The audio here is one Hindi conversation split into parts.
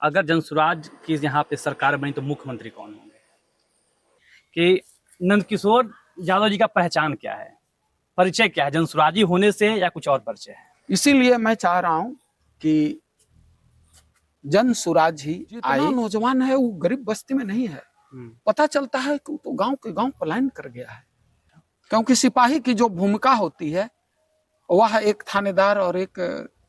अगर जनसुराज की यहाँ पे सरकार बनी तो मुख्यमंत्री कौन होंगे? कि नंदकिशोर यादव जी का पहचान क्या है, परिचय क्या है, जनसुराजी होने से या कुछ और परिचय है? इसीलिए मैं चाह रहा हूं कि जनसुराज ही जितना नौजवान है वो गरीब बस्ती में नहीं है। पता चलता है कि वो तो गांव के गांव पलायन कर गया है, क्योंकि सिपाही की जो भूमिका होती है वह एक थानेदार और एक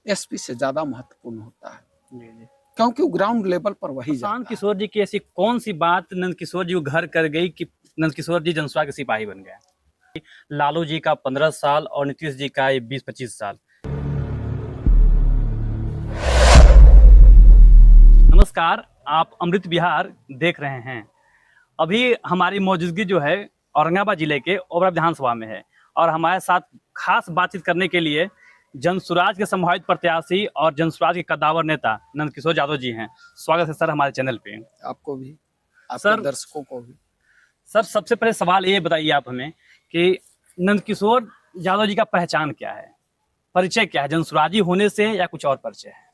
एसपी से ज्यादा महत्वपूर्ण होता है, क्योंकि ग्राउंड लेवल पर वही प्रशांत किशोर जी की ऐसी कौन सी बात नंदकिशोर जी को घर कर गई कि नंदकिशोर जी जनसुराज के सिपाही बन गए? लालू जी का 15 साल और नीतीश जी का 20-25 साल। नमस्कार, आप अमृत विहार देख रहे हैं। अभी हमारी मौजूदगी जो है औरंगाबाद जिले के ओबरा विधानसभा में है और हमारे साथ खास बातचीत करने के लिए जनसुराज के संभावित प्रत्याशी और जनसुराज के कद्दावर नेता नंदकिशोर यादव जी हैं। स्वागत है सर हमारे चैनल पे। आपको भी, आपके सर, दर्शकों को भी। सर सबसे पहले सवाल ये बताइए आप हमें कि नंदकिशोर यादव जी का पहचान क्या है, परिचय क्या है, जनसुराजी होने से या कुछ और परिचय है?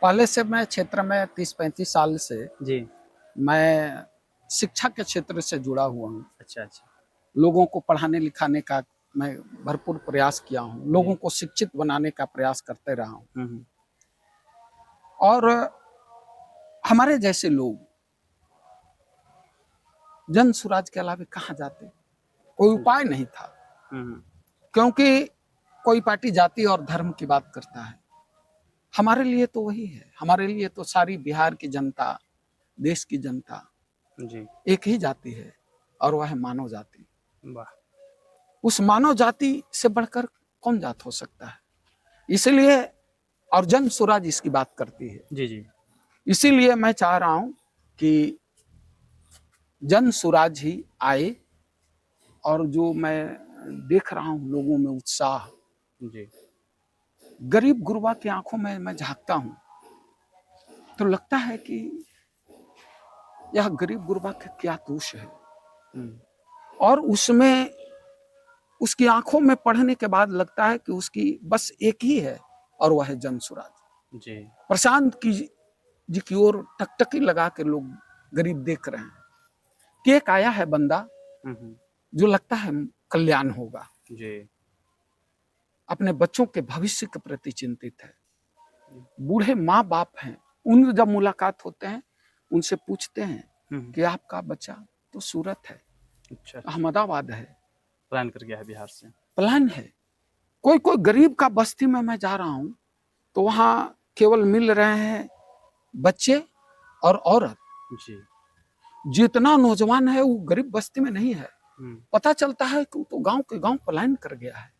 पहले से मैं क्षेत्र में 30-35 साल से जी। मैं शिक्षा के क्षेत्र से जुड़ा हुआ हूँ। अच्छा। लोगों को पढ़ाने लिखाने का मैं भरपूर प्रयास किया हूँ, लोगों को शिक्षित बनाने का प्रयास करते रहा हूँ। और हमारे जैसे लोग जनसुराज के अलावा कहाँ जाते, कोई उपाय नहीं था, क्योंकि कोई पार्टी जाति और धर्म की बात करता है। हमारे लिए तो वही है, हमारे लिए तो सारी बिहार की जनता, देश की जनता जी। एक ही जाति है और वह है मानव जाति। वाह। उस मानव जाति से बढ़कर कौन जात हो सकता है? इसलिए और जनसुराज इसकी बात करती है। जी। इसीलिए मैं चाह रहा हूं कि जनसुराज ही आए, और जो मैं देख रहा हूं लोगों में उत्साह, जी। गरीब गुरबा की आंखों में मैं झांकता हूं तो लगता है कि यह गरीब गुरबा का क्या दोष है, और उसमें उसकी आंखों में पढ़ने के बाद लगता है कि उसकी बस एक ही है और वह है जनसुराज। जी। प्रशांत जी की ओर टकटकी लगा के लोग गरीब देख रहे हैं कि एक आया है बंदा जो लगता है कल्याण होगा, जी। अपने बच्चों के भविष्य के प्रति चिंतित है। बूढ़े माँ बाप हैं, उन जब मुलाकात होते हैं उनसे पूछते हैं कि आपका बच्चा तो सूरत है, अच्छा, अहमदाबाद है, प्लान कर गया है बिहार से, प्लान है। कोई कोई गरीब का बस्ती में मैं जा रहा हूं तो वहां केवल मिल रहे हैं बच्चे और औरत। जी। जितना नौजवान है वो गरीब बस्ती में नहीं है। पता चलता है कि वो तो गांव के गांव पलायन कर गया है।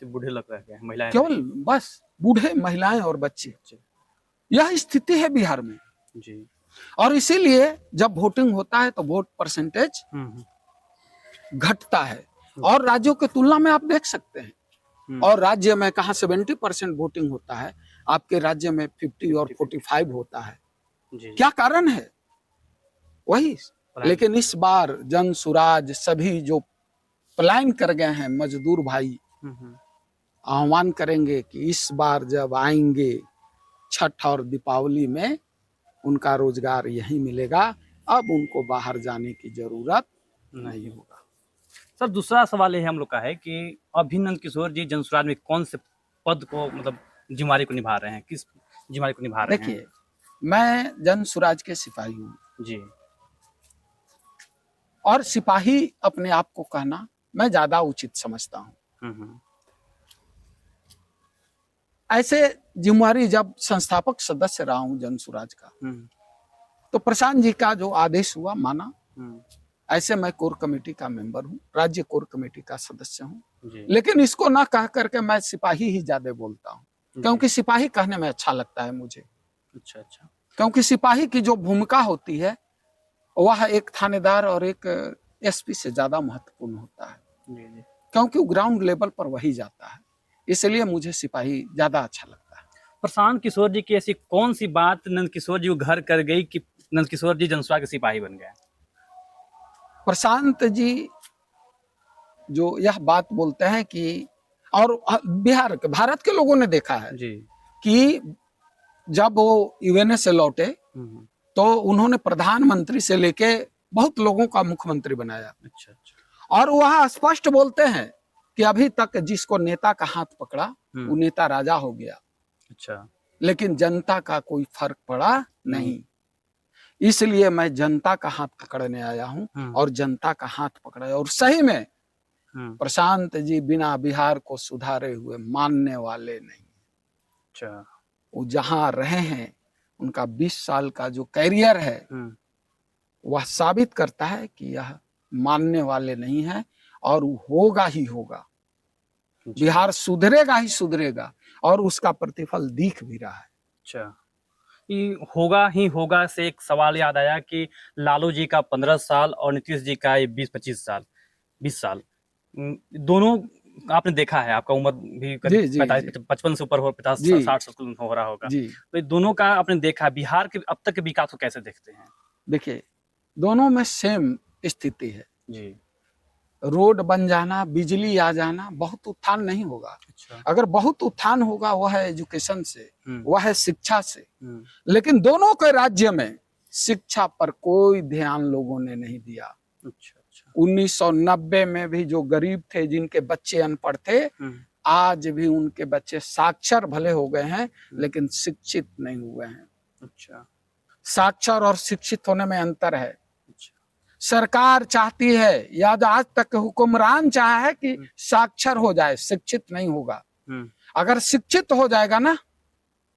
बूढ़े लग रहे हैं, महिलाएं, केवल बस बूढ़े, महिलाएं और बच्चे। यह स्थिति है बिहार में। जी। और और इसीलिए जब वोटिंग होता है तो वोट परसेंटेज घटता है, और राज्यों की तुलना में आप देख सकते हैं। और राज्य में कहा 70% वोटिंग होता है, आपके राज्य में 50 और 45 होता है। जी। क्या कारण है? वही। लेकिन इस बार जनसुराज सभी जो पलायन कर गए हैं मजदूर भाई आह्वान करेंगे कि इस बार जब आएंगे छठ और दीपावली में उनका रोजगार यहीं मिलेगा, अब उनको बाहर जाने की जरूरत नहीं होगा। सर दूसरा सवाल ये हम लोग का है कि अभी नंदकिशोर जी जनसुराज में कौन से पद को, मतलब जिम्मेवारी को निभा रहे हैं, किस जिम्मेवारी को निभा रहे हैं? देखिए, मैं जनसुराज के सिपाही हूँ जी। और सिपाही अपने आप को कहना मैं ज्यादा उचित समझता हूँ। ऐसे जिम्मेवारी जब संस्थापक सदस्य रहा हूं जनसुराज का, तो प्रशांत जी का जो आदेश हुआ माना। ऐसे मैं कोर कमेटी का मेंबर हूं, राज्य कोर कमेटी का सदस्य हूं, लेकिन इसको ना कह करके मैं सिपाही ही ज्यादा बोलता हूं, क्योंकि सिपाही कहने में अच्छा लगता है मुझे। अच्छा। क्योंकि सिपाही की जो भूमिका होती है वह एक थानेदार और एक एसपी से ज्यादा महत्वपूर्ण होता है, क्योंकि ग्राउंड लेवल पर वही जाता है। इसलिए मुझे सिपाही ज्यादा अच्छा लगता है। प्रशांत किशोर जी की ऐसी कौन सी बात नंदकिशोर जी को घर कर गई कि नंदकिशोर जी जनसुराज के सिपाही बन गए? प्रशांत जी जो यह बात बोलते हैं कि, और बिहार के, भारत के लोगों ने देखा है जी कि जब वो यूएनए से लौटे तो उन्होंने प्रधानमंत्री से लेके बहुत लोगों का मुख्यमंत्री बनाया। अच्छा अच्छा। और वह स्पष्ट बोलते हैं कि अभी तक जिसको नेता का हाथ पकड़ा वो नेता राजा हो गया। अच्छा। लेकिन जनता का कोई फर्क पड़ा नहीं। इसलिए मैं जनता का हाथ पकड़ने आया हूं और जनता का हाथ पकड़ा। और सही में प्रशांत जी बिना बिहार को सुधारे हुए मानने वाले नहीं। अच्छा। वो जहां रहे हैं उनका 20 साल का जो कैरियर है वह साबित करता है कि यह मानने वाले नहीं है और होगा ही होगा। बिहार सुधरेगा ही सुधरेगा और उसका प्रतिफल दिख भी रहा है। अच्छा, ये होगा ही होगा से एक सवाल याद आया कि लालू जी का 15 साल और नीतीश जी का 20-25 साल 20 साल दोनों आपने देखा है। आपका उम्र भी करीब 55 से ऊपर हो, 50-60 हो रहा होगा। तो दोनों का आपने देखा। बिहार के अब तक के विकास को कैसे देखते हैं? देखिए, दोनों में सेम स्थिति है जी। रोड बन जाना, बिजली आ जाना, बहुत उत्थान नहीं होगा। अच्छा। अगर बहुत उत्थान होगा वह है एजुकेशन से, वह है शिक्षा से। लेकिन दोनों के राज्य में शिक्षा पर कोई ध्यान लोगों ने नहीं दिया। अच्छा अच्छा। 1990 में भी जो गरीब थे, जिनके बच्चे अनपढ़ थे, आज भी उनके बच्चे साक्षर भले हो गए हैं लेकिन शिक्षित नहीं हुए हैं। अच्छा। साक्षर और शिक्षित होने में अंतर है। सरकार चाहती है या आज तक हुक्मरान चाहा है कि साक्षर हो जाए, शिक्षित नहीं होगा। अगर शिक्षित हो जाएगा ना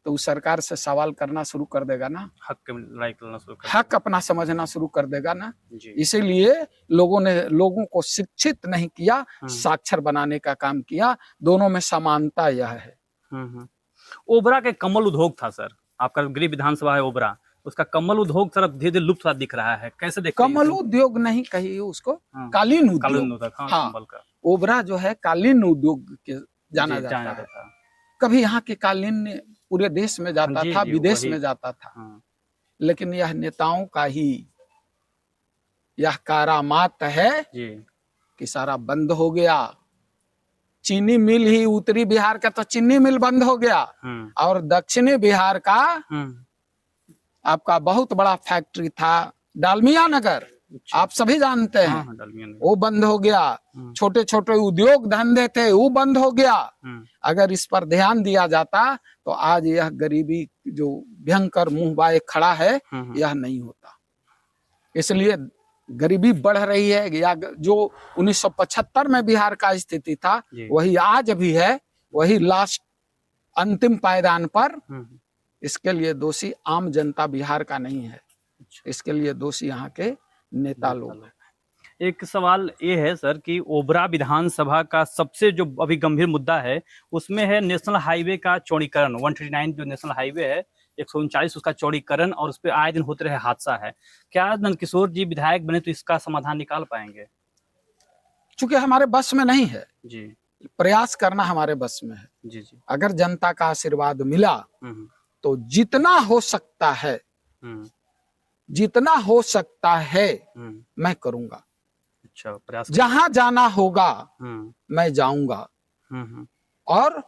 तो उस सरकार से सवाल करना शुरू कर देगा ना, हक करना शुरू कर हक अपना समझना शुरू कर देगा ना। इसीलिए लोगों को शिक्षित नहीं किया, साक्षर बनाने का काम किया। दोनों में समानता यह है। ओबरा के कमल उद्योग था सर, आपका गृह विधानसभा है ओबरा, उसका कमल उद्योग सर धीरे धीरे लुप्त दिख रहा है, कैसे देखते हैं? कमल उद्योग नहीं कहिए उसको, कालीन उद्योग। हाँ, ओबरा जो है कालीन उद्योग के जाना जाता है। कभी यहाँ के कालीन पूरे देश में जाता था, विदेश में जाता था। लेकिन यह नेताओं का ही यह करामात है कि सारा बंद हो गया। चीनी मिल ही उत्तरी बिहार का तो चीनी मिल बंद हो गया और दक्षिणी बिहार का आपका बहुत बड़ा फैक्ट्री था डालमिया नगर, आप सभी जानते हैं, वो बंद हो गया। छोटे छोटे उद्योग धंधे थे वो बंद हो गया। अगर इस पर ध्यान दिया जाता तो आज यह गरीबी जो भयंकर मुंह बाए खड़ा है यह नहीं होता। इसलिए गरीबी बढ़ रही है। या जो 1975 में बिहार का स्थिति था वही आज भी है, वही लास्ट अंतिम पायदान पर। इसके लिए दोषी आम जनता बिहार का नहीं है, इसके लिए दोषी यहाँ के नेता लोग। एक सवाल ये है सर कि ओबरा विधानसभा का सबसे जो अभी गंभीर मुद्दा है उसमें है नेशनल हाईवे का चौड़ीकरण। 139 जो नेशनल हाईवे है 139 उसका चौड़ीकरण, और उस पर आए दिन होते रहे हादसा है। क्या नंदकिशोर जी विधायक बने तो इसका समाधान निकाल पाएंगे? चूंकि हमारे बस में नहीं है जी, प्रयास करना हमारे बस में है। जी जी। अगर जनता का आशीर्वाद मिला तो जितना हो सकता है, जितना हो सकता है मैं करूंगा। अच्छा, प्रयास जहां जाना होगा मैं जाऊंगा और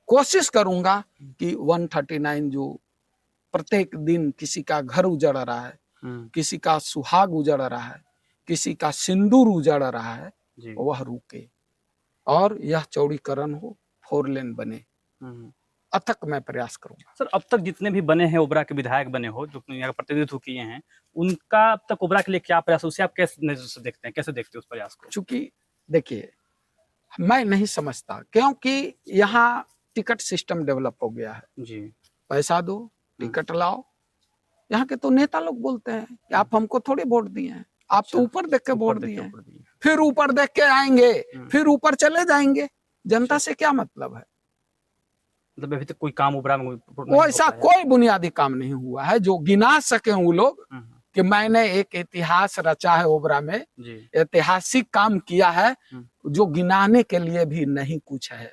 कोशिश करूंगा कि 139 जो प्रत्येक दिन किसी का घर उजड़ रहा है, किसी का सुहाग उजड़ रहा है, किसी का सिंदूर उजड़ रहा है, वह रुके और यह चौड़ीकरण हो, 4 लेन बने। अथक मैं प्रयास करूंगा। सर, अब तक जितने भी बने हैं ओबरा के विधायक बने हो, जो यहाँ का प्रतिनिधित्व किए हैं, उनका अब तक ओबरा के लिए क्या प्रयास, उसे आप कैसे नजर से देखते हैं, कैसे देखते हैं उस प्रयास को? चूंकि देखिए मैं नहीं समझता, क्योंकि यहाँ टिकट सिस्टम डेवलप हो गया है जी। पैसा दो टिकट लाओ। यहाँ के तो नेता लोग बोलते हैं कि आप हमको थोड़े वोट दिए हैं, आप तो ऊपर देख के वोट दिए हैं, फिर ऊपर देख के आएंगे, फिर ऊपर चले जाएंगे। जनता से क्या मतलब है? मतलब अभी तक कोई काम ओबरा में वो ऐसा कोई बुनियादी काम नहीं हुआ है जो गिना सके वो लोग कि मैंने एक इतिहास रचा है ओबरा में, ऐतिहासिक काम किया है, जो गिनाने के लिए भी नहीं कुछ है।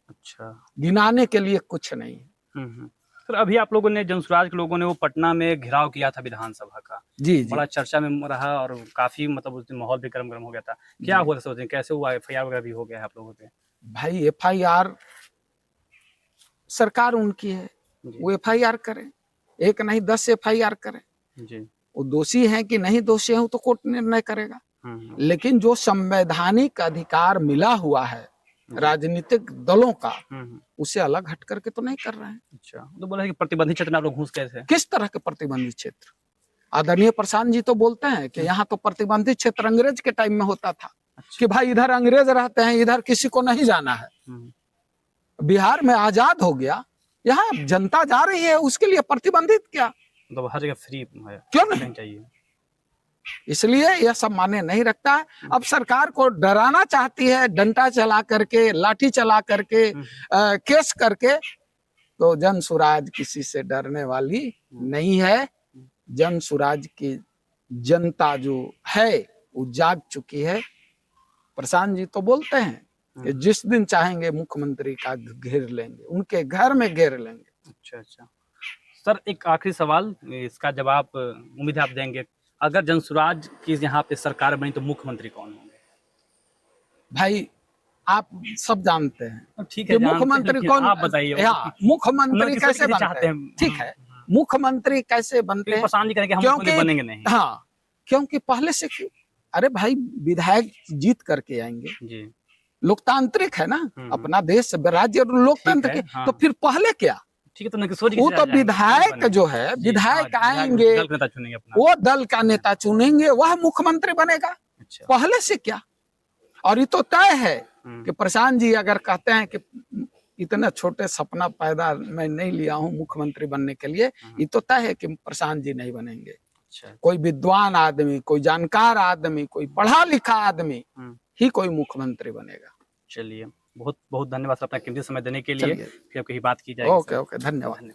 अच्छा, गिनाने के लिए कुछ नहीं। सर, अभी आप लोगों ने जनसुराज के लोगों ने वो पटना में घेराव किया था विधानसभा का, जी बड़ा चर्चा में रहा और काफी मतलब उस दिन माहौल भी गर्म हो गया था। क्या हुआ सोचें, कैसे हुआ? FIR वगैरह भी हो गया है आप लोगों पे? भाई FIR सरकार उनकी है, वो FIR करें, एक नहीं 10 FIR करें। जी। वो दोषी हैं कि नहीं दोषी हैं वो तो कोर्ट निर्णय करेगा। लेकिन जो संवैधानिक अधिकार मिला हुआ है राजनीतिक दलों का, उसे अलग हट करके तो नहीं कर रहे हैं। अच्छा, तो बोला कि प्रतिबंधित क्षेत्र में आप लोग घुस गए थे। किस तरह के प्रतिबंधित क्षेत्र? आदरणीय प्रशांत जी तो बोलते हैं कि यहाँ तो प्रतिबंधित क्षेत्र अंग्रेज के टाइम में होता था। अच्छा। कि भाई इधर अंग्रेज रहते हैं, इधर किसी को नहीं जाना है। बिहार में आजाद हो गया, यहाँ जनता जा रही है, उसके लिए प्रतिबंधित क्या? तो हर जगह फ्री है, क्यों नहीं चाहिए? इसलिए यह सब माने नहीं रखता है। अब सरकार को डराना चाहती है, डंडा चला करके, लाठी चला करके, केस करके। तो जन सुराज किसी से डरने वाली नहीं है। जन सुराज की जनता जो है वो जाग चुकी है। प्रशांत जी तो बोलते हैं कि जिस दिन चाहेंगे मुख्यमंत्री का घेर लेंगे, उनके घर में घेर लेंगे। अच्छा अच्छा सर, एक आखिरी सवाल, इसका जवाब उम्मीद है आप देंगे। अगर जनसुराज की यहाँ पे सरकार बनी तो मुख्यमंत्री कौन होंगे? भाई आप सब जानते हैं ठीक है, मुख्यमंत्री कौन, आप बताइए। मुख्यमंत्री कैसे बनते हैं? ठीक है, मुख्यमंत्री कैसे बनते हैं? प्रशांत जी करेंगे हम क्योंकि बनेंगे नहीं। हाँ, क्योंकि पहले से अरे भाई विधायक जीत करके आएंगे जी। लोकतांत्रिक है ना अपना देश, राज्य लोकतंत्र के। तो फिर पहले क्या? ठीक है, तो वो तो विधायक जो है, विधायक आएंगे, वो दल का नेता चुनेंगे, वह मुख्यमंत्री बनेगा। पहले से क्या? और ये तो तय है कि प्रशांत जी अगर कहते हैं कि इतना छोटे सपना पैदा मैं नहीं लिया हूँ मुख्यमंत्री बनने के लिए, ये तो तय है कि प्रशांत जी नहीं बनेंगे। कोई विद्वान आदमी, कोई जानकार आदमी, कोई पढ़ा लिखा आदमी ही कोई मुख्यमंत्री बनेगा। चलिए, बहुत बहुत धन्यवाद सर अपना कीमती समय देने के लिए। फिर कहीं बात की जाएगी। ओके, धन्यवाद।